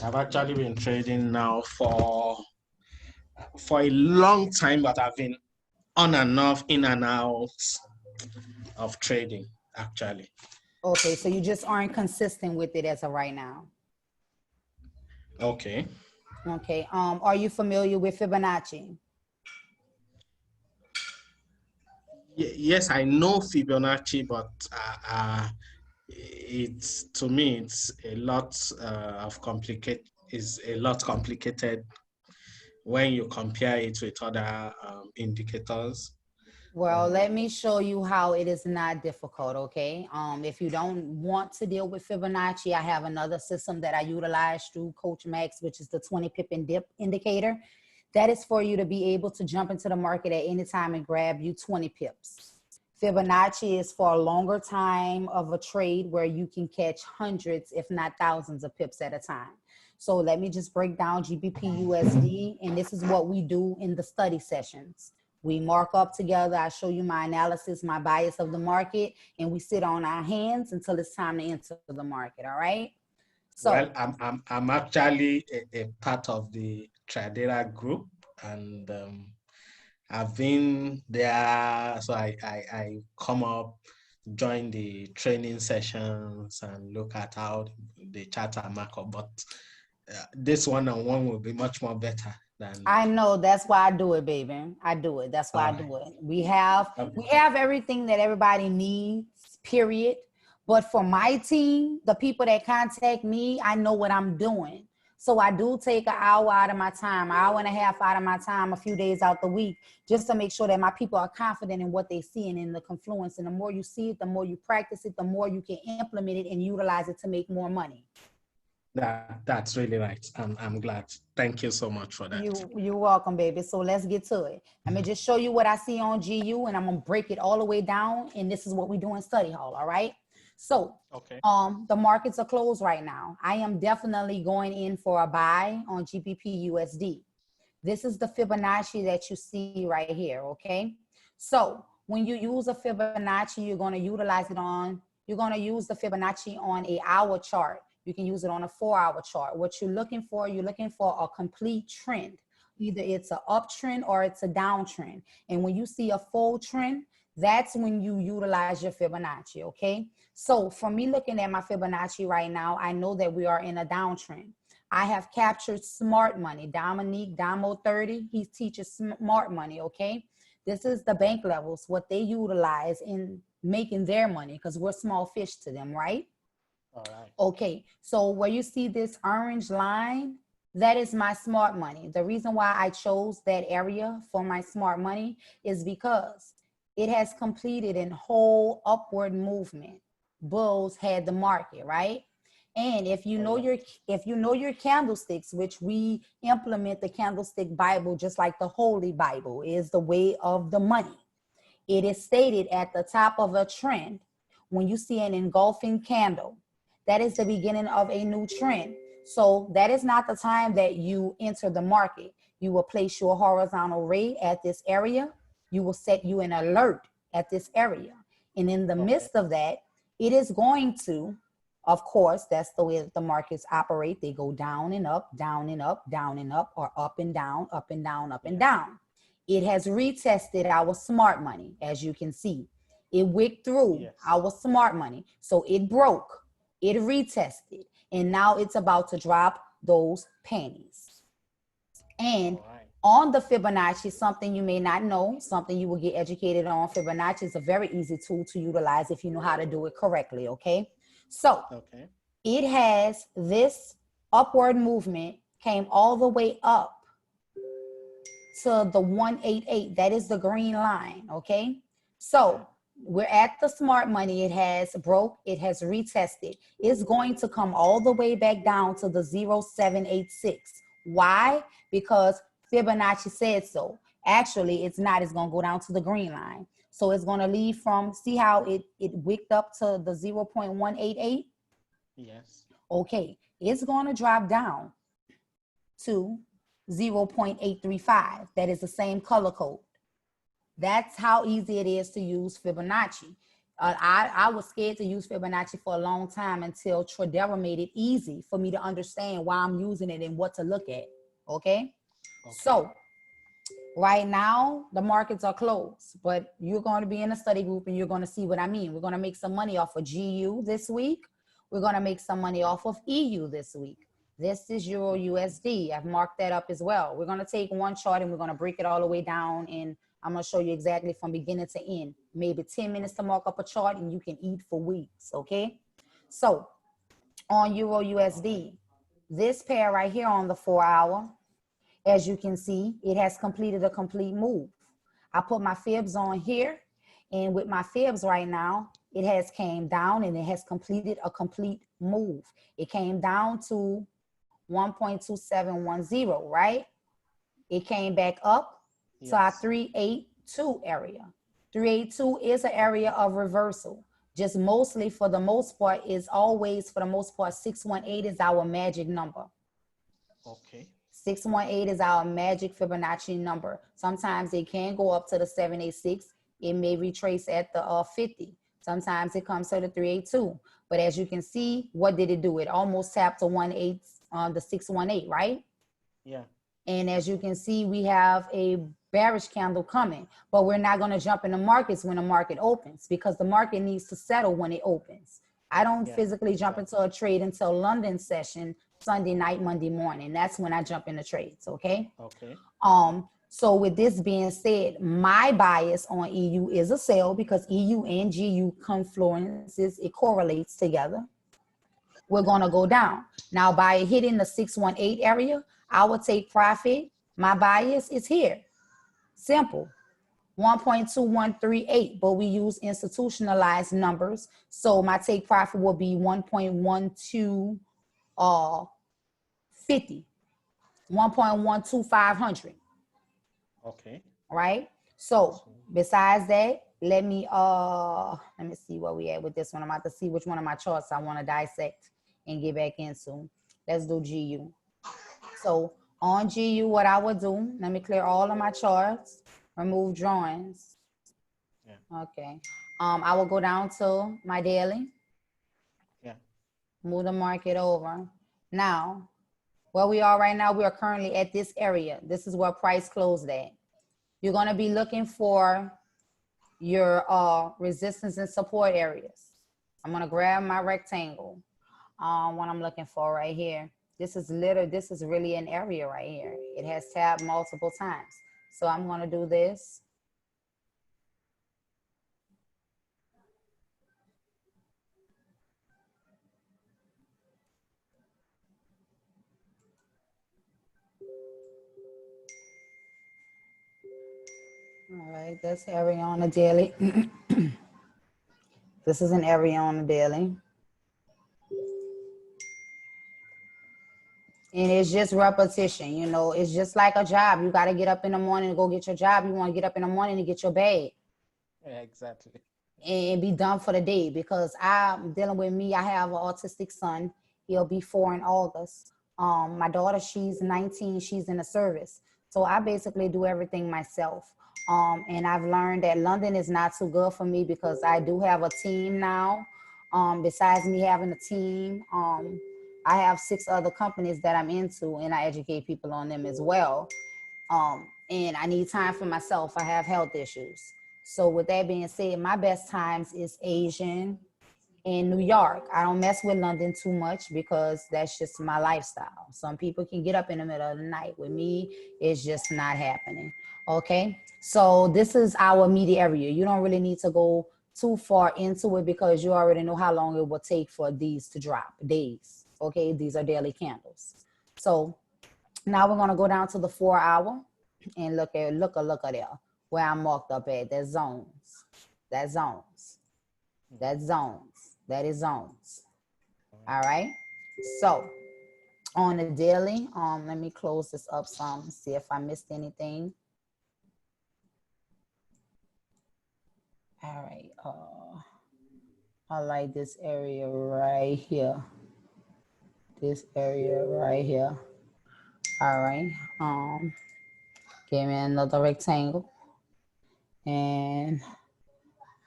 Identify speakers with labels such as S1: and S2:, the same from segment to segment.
S1: I've actually been trading now for a long time, but I've been on and off, in and out of trading, actually.
S2: Okay, so you just aren't consistent with it as of right now.
S1: Okay.
S2: Okay. Are you familiar with Fibonacci?
S1: Yes, I know Fibonacci, but it's to me it's a lot of complicate is a lot complicated when you compare it with other indicators.
S2: Well,
S1: Um,
S2: let me show you how it is not difficult, okay? If you don't want to deal with Fibonacci, I have another system that I utilize through Coach Max, which is the 20 pip and dip indicator. That is for you to be able to jump into the market at any time and grab you 20 pips. Fibonacci is for a longer time of a trade where you can catch hundreds, if not thousands of pips at a time. So let me just break down GBP USD, and this is what we do in the study sessions. We mark up together. I show you my analysis, my bias of the market, and we sit on our hands until it's time to enter the market. All right. So,
S1: well, I'm actually a part of the Tradera group, and I've been there, so I come up, join the training sessions, and look at how the charter mark up. But this one-on-one will be much more better than.
S2: I know that's why I do it, baby. I do it. That's why I
S1: All right.
S2: do it. We have everything that everybody needs, period. But for my team, the people that contact me, I know what I'm doing. So I do take an hour out of my time, an hour and a half out of my time, a few days out the week, just to make sure that my people are confident in what they see and in the confluence. And the more you see it, the more you practice it, the more you can implement it and utilize it to make more money.
S1: That's really right. I'm glad. Thank you so much for that.
S2: You're welcome, baby. So let's get to it. I'm gonna just show you what I see on GU, and I'm gonna break it all the way down. And this is what we do in study hall. All right. So,
S1: Okay.
S2: the markets are closed right now. I am definitely going in for a buy on GBP USD. This is the Fibonacci that you see right here. Okay. So when you use a Fibonacci, you're gonna use the Fibonacci on a hour chart. You can use it on a 4-hour chart. What you're looking for a complete trend. Either it's an uptrend or it's a downtrend. And when you see a full trend, that's when you utilize your Fibonacci, okay? So for me looking at my Fibonacci right now, I know that we are in a downtrend. I have captured smart money. Dominique, Damo 30, he teaches smart money, okay? This is the bank levels, what they utilize in making their money because we're small fish to them, right?
S1: All right.
S2: Okay, so where you see this orange line, that is my smart money. The reason why I chose that area for my smart money is because it has completed a whole upward movement. Bulls had the market, right? And
S1: Oh, yeah.
S2: if you know your candlesticks, which we implement the candlestick Bible just like the Holy Bible is the way of the money. It is stated at the top of a trend when you see an engulfing candle. That is the beginning of a new trend. So that is not the time that you enter the market. You will place your horizontal ray at this area. You will set you an alert at this area. And in the
S1: Okay.
S2: midst of that, it is going to, of course, that's the way that the markets operate. They go down and up, down and up, down and up, or up and down, up and down, up and
S1: Yeah.
S2: down. It has retested our smart money, as you can see. It wicked through
S1: Yes.
S2: our smart money. So it broke, it retested, and now it's about to drop those pennies. And
S1: All right.
S2: on the Fibonacci, something you may not know, something you will get educated on. Fibonacci is a very easy tool to utilize if you know how to do it correctly, okay? So
S1: Okay.
S2: it has this upward movement, came all the way up to the 188. That is the green line, okay?
S1: Yeah.
S2: So we're at the smart money. It has broke, it has retested. It's going to come all the way back down to the 0786. Why? Because Fibonacci said so. Actually, it's not. It's going to go down to the green line. So it's going to leave from, see how it wicked up to the 0.188?
S1: Yes.
S2: Okay, it's going to drop down to 0.835. That is the same color code. That's how easy it is to use Fibonacci. I was scared to use Fibonacci for a long time until Tradera made it easy for me to understand why I'm using it and what to look at. Okay.
S1: Okay.
S2: So right now, the markets are closed, but you're going to be in a study group and you're going to see what I mean. We're going to make some money off of GU this week. We're going to make some money off of EU this week. This is Euro USD. I've marked that up as well. We're going to take one chart and we're going to break it all the way down. And I'm going to show you exactly from beginning to end. Maybe 10 minutes to mark up a chart and you can eat for weeks. Okay. So on Euro USD, this pair right here on the 4-hour, as you can see, it has completed a complete move. I put my fibs on here, and with my fibs right now, it has came down and it has completed a complete move. It came down to 1.2710, right? It came back up to our
S1: Yes.
S2: 382 area. 382 is an area of reversal. Just mostly for the most part is always for the most part 618 is our magic number.
S1: Okay.
S2: 618 is our magic Fibonacci number. Sometimes it can go up to the 786. It may retrace at the 50. Sometimes it comes to the 382. But as you can see, what did it do? It almost tapped to 18 on the 618, right?
S1: Yeah.
S2: And as you can see, we have a bearish candle coming, but we're not going to jump in the markets when the market opens because the market needs to settle when it opens. I don't
S1: Yeah.
S2: physically jump into a trade until London session Sunday night, Monday morning. That's when I jump into trades. Okay.
S1: Okay.
S2: So with this being said, my bias on EU is a sell because EU and GU confluences, it correlates together. We're going to go down. Now, by hitting the 618 area, I will take profit. My bias is here. Simple. 1.2138, but we use institutionalized numbers. So my take profit will be 1.1250, 1.12500.
S1: Okay.
S2: Right? So besides that, let me see where we at with this one. I'm about to see which one of my charts I want to dissect and get back into. Let's do GU. So on GU, what I would do, let me clear all of my charts, remove drawings.
S1: Yeah.
S2: Okay. I will go down to my daily,
S1: Yeah.
S2: move the market over. Now, where we are right now, we are currently at this area. This is where price closed at. You're going to be looking for your resistance and support areas. I'm going to grab my rectangle. What I'm looking for right here. This is really an area right here. It has tabbed multiple times. So I'm going to do this. All right, that's area on the daily. This is an area on the daily. And it's just repetition, you know, it's just like a job. You got to get up in the morning and go get your job. You want to get up in the morning and get your bag.
S1: Yeah, exactly.
S2: And be done for the day because I'm dealing with me. I have an autistic son. He'll be 4 in August. My daughter, she's 19. She's in the service. So I basically do everything myself. And I've learned that London is not too good for me because I do have a team now. Besides me having a team, I have 6 other companies that I'm into and I educate people on them as well. And I need time for myself. I have health issues. So with that being said, my best times is Asian and New York. I don't mess with London too much because that's just my lifestyle. Some people can get up in the middle of the night. With me, it's just not happening. Okay. So this is our media area. You don't really need to go too far into it because you already know how long it will take for these to drop. Days. Okay. These are daily candles. So now we're going to go down to the 4-hour and look at there where I'm marked up at. That's zones. That's zones. That's zones. That is zones. All right. So on the daily, let me close this up some, see if I missed anything. All right. I like this area right here. This area right here. All right. Give me another rectangle. And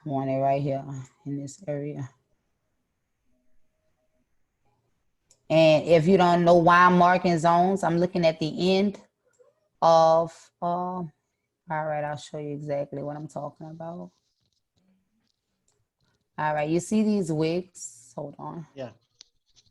S2: Want it right here in this area. And if you don't know why I'm marking zones, I'm looking at the end of, all right, I'll show you exactly what I'm talking about. All right, you see these wicks? Hold on.
S1: Yeah.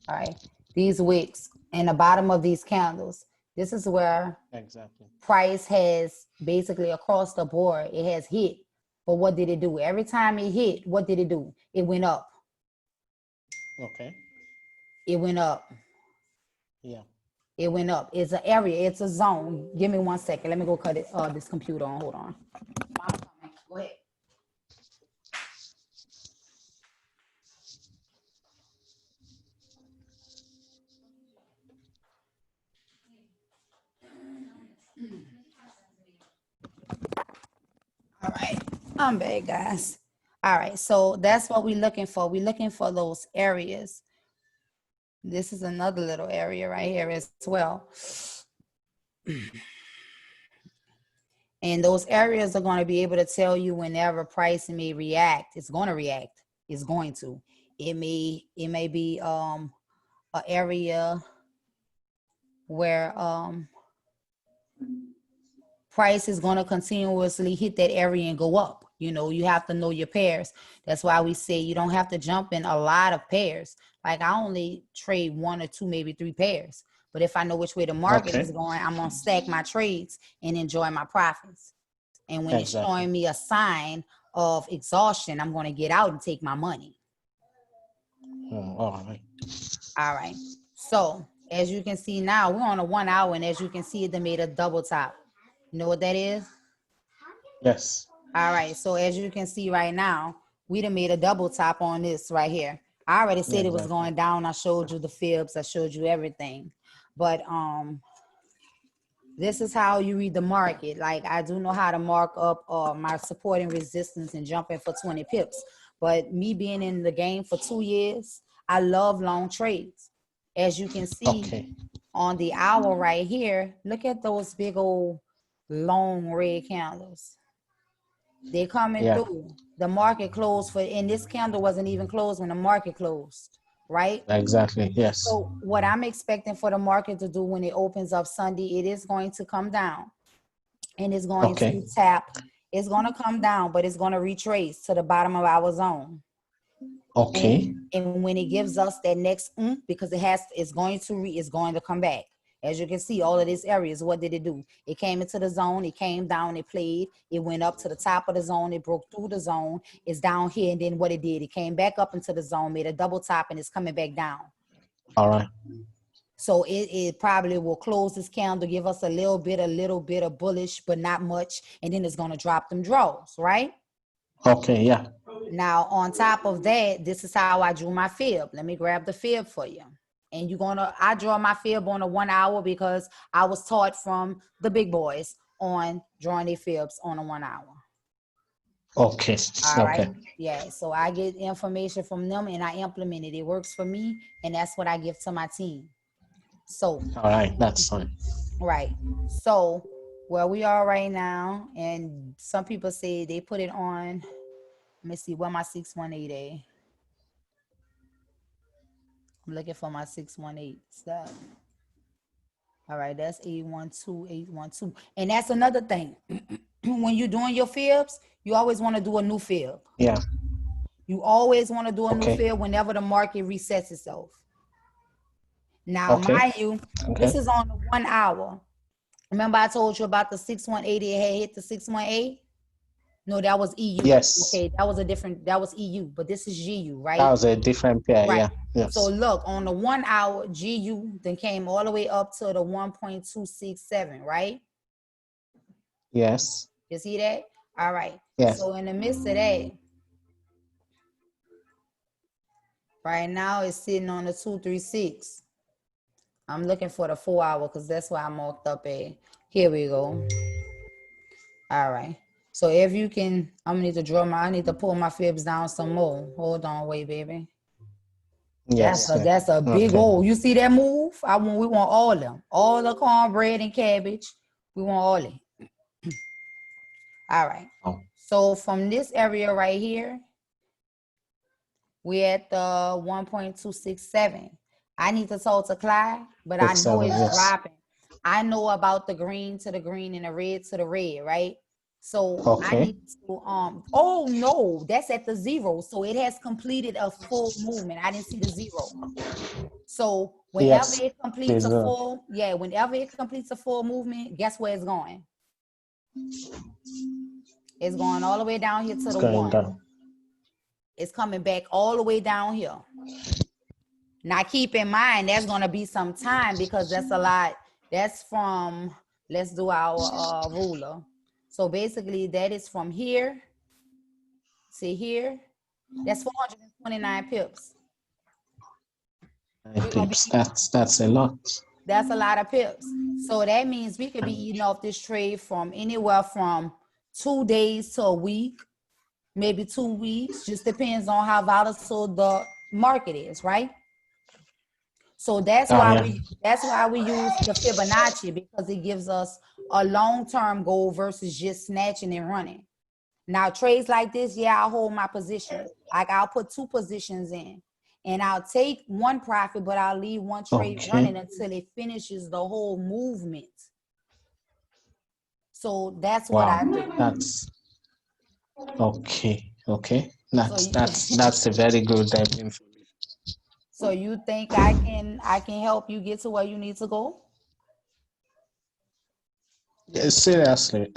S2: All right, these wicks in the bottom of these candles. This is where
S1: Exactly.
S2: price has basically across the board, it has hit. But what did it do? Every time it hit, what did it do? It went up.
S1: Okay.
S2: It went up.
S1: Yeah.
S2: It went up. It's an area. It's a zone. Give me 1 second. Let me go cut it. This computer on. Hold on. Go ahead. All right. I'm back, guys. All right. So that's what we're looking for. We're looking for those areas. This is another little area right here as well. And those areas are going to be able to tell you whenever price may react. It's going to react. It's going to. It may be an area where price is going to continuously hit that area and go up. You know, you have to know your pairs. That's why we say you don't have to jump in a lot of pairs. Like I only trade 1 or 2, maybe 3 pairs. But if I know which way the market is going, I'm going to stack my trades and enjoy my profits. And when it's showing me a sign of exhaustion, I'm going to get out and take my money.
S1: All right.
S2: All right. So as you can see now, we're on a 1 hour, and as you can see, they made a double top. You know what that is?
S1: Yes.
S2: All right. So as you can see right now, we done made a double top on this right here. I already said it was going down. I showed you the fibs. I showed you everything. But this is how you read the market. Like I do know how to mark up my support and resistance and jumping for 20 pips. But me being in the game for 2 years, I love long trades. As you can see on the hour right here, look at those big old long red candles. They're coming through. The market closed for, and this candle wasn't even closed when the market closed, right?
S1: Exactly. Yes.
S2: So what I'm expecting for the market to do when it opens up Sunday, it is going to come down and it's going to tap. It's going to come down, but it's going to retrace to the bottom of our zone.
S1: Okay.
S2: And when it gives us that next because it's going to come back. As you can see, all of these areas, what did it do? It came into the zone, it came down, it played, it went up to the top of the zone, it broke through the zone, it's down here, and then what it did, it came back up into the zone, made a double top, and it's coming back down.
S1: All right.
S2: So it probably will close this candle, give us a little bit of bullish, but not much, and then it's going to drop them draws, right?
S1: Okay, yeah.
S2: Now, on top of that, this is how I drew my fib. Let me grab the fib for you. And I draw my fib on a 1 hour because I was taught from the big boys on drawing their fibs on a 1 hour.
S1: Okay.
S2: All right. Yeah. So I get information from them and I implement it. It works for me. And that's what I give to my team. So.
S1: All right. That's fine.
S2: Right. So where we are right now, and some people say they put it on. Let me see where my 618 at. I'm looking for my 618 stuff. All right, that's 812. And that's another thing. When you're doing your fibs, you always want to do a new fib.
S1: Yeah.
S2: You always want to do a new fib whenever the market resets itself. Now, mind you, this is on the 1 hour. Remember I told you about the 6180, it had hit the 618? No, that was EU.
S1: Yes.
S2: Okay, that was EU, but this is GU, right?
S1: That was a different pair, right. Yeah.
S2: Yes. So look, on the 1 hour, GU then came all the way up to the 1.267, right?
S1: Yes.
S2: You see that? All right.
S1: Yes.
S2: So in the midst of that, right now it's sitting on the 236. I'm looking for the 4 hour because that's why I marked up at. Here we go. All right. So if you can, I need to pull my fibs down some more. Hold on, wait, baby.
S1: Yes.
S2: That's a big old. You see that move? We want all of them. All the cornbread and cabbage. We want all of it. All right. So from this area right here, we're at the 1.267. I need to multiply, but I know
S1: 67,
S2: it's
S1: yes.
S2: dropping. I know about the green to the green and the red to the red, right? So I
S1: Okay.
S2: need to, oh no, that's at the zero. So it has completed a full movement. I didn't see the zero. So whenever
S1: Yes.
S2: it completes
S1: There's
S2: a
S1: a,
S2: full, yeah, whenever it completes a full movement, guess where it's going? It's going all the way down here to
S1: it's
S2: the
S1: going
S2: one.
S1: down.
S2: It's coming back all the way down here. Now keep in mind, that's going to be some time because that's a lot. That's from, let's do our ruler. So basically that is from here to here. That's 429 pips. We're going to
S1: Pips.
S2: be,
S1: That's a lot.
S2: that's a lot of pips. So that means we could be eating off this trade from anywhere from 2 days to a week, maybe 2 weeks, just depends on how volatile the market is, right? So that's
S1: Oh,
S2: why
S1: yeah.
S2: we use the Fibonacci, because it gives us a long-term goal versus just snatching and running. Now trades like this, yeah, I'll hold my position. Like I'll put 2 positions in and I'll take one profit, but I'll leave one trade running
S1: Okay.
S2: until it finishes the whole movement. So that's what I
S1: Wow.
S2: do.
S1: That's okay. Okay.
S2: So
S1: That's a very good information.
S2: so you think I can help you get to where you need to go?
S1: Seriously,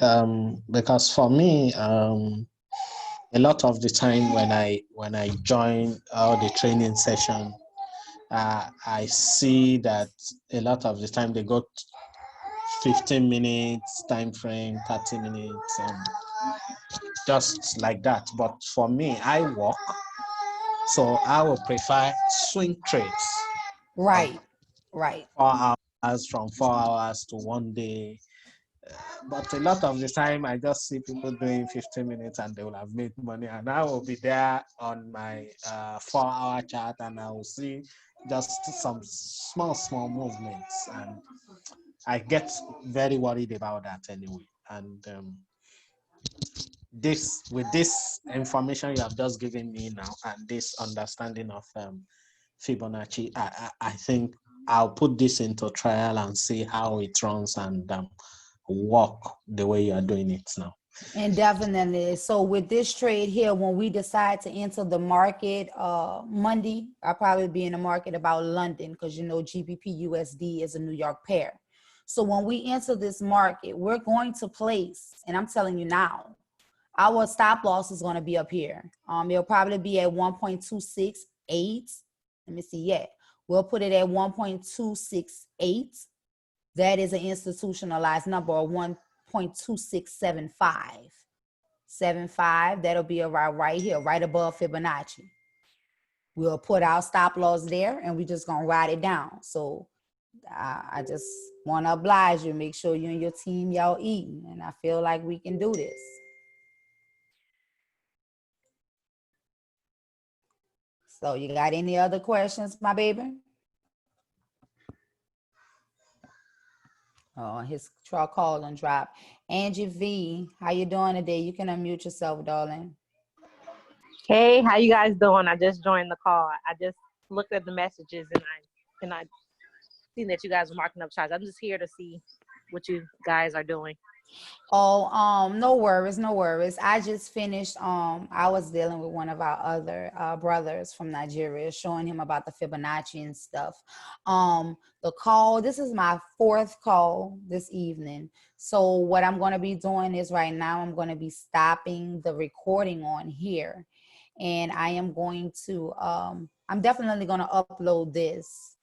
S1: because for me, a lot of the time when I join all the training session, I see that a lot of the time they got 15 minutes time frame, 30 minutes, just like that. But for me, I walk, so I would prefer swing trades, like
S2: Right. Right.
S1: 4 hours, from 4 hours to one day. But a lot of the time, I just see people doing 15 minutes and they will have made money. And I will be there on my 4 hour chart and I will see just some small movements. And I get very worried about that anyway. And with this information you have just given me now and this understanding of Fibonacci, I think I'll put this into trial and see how it runs and work the way you are doing it now.
S2: And definitely. So with this trade here, when we decide to enter the market Monday, I'll probably be in the market about London because you know GBP USD is a New York pair. So when we enter this market, we're going to place, and I'm telling you now, our stop loss is going to be up here. It'll probably be at 1.268. Let me see. Yeah, we'll put it at 1.268. That is an institutionalized number of 1.2675. 75, that'll be around right here, right above Fibonacci. We'll put our stop loss there and we just gonna ride it down. So I just wanna oblige you, make sure you and your team, y'all eating. And I feel like we can do this. So you got any other questions, my baby? Oh, his truck call and drop. Angie V, how you doing today? You can unmute yourself, darling.
S3: Hey, how you guys doing? I just joined the call. I just looked at the messages and I seen that you guys were marking up charts. I'm just here to see what you guys are doing.
S2: Oh, no worries, no worries. I just finished, I was dealing with one of our other brothers from Nigeria, showing him about the Fibonacci and stuff. The call, this is my 4th call this evening. So what I'm going to be doing is right now, I'm going to be stopping the recording on here. And I am going to, I'm definitely going to upload this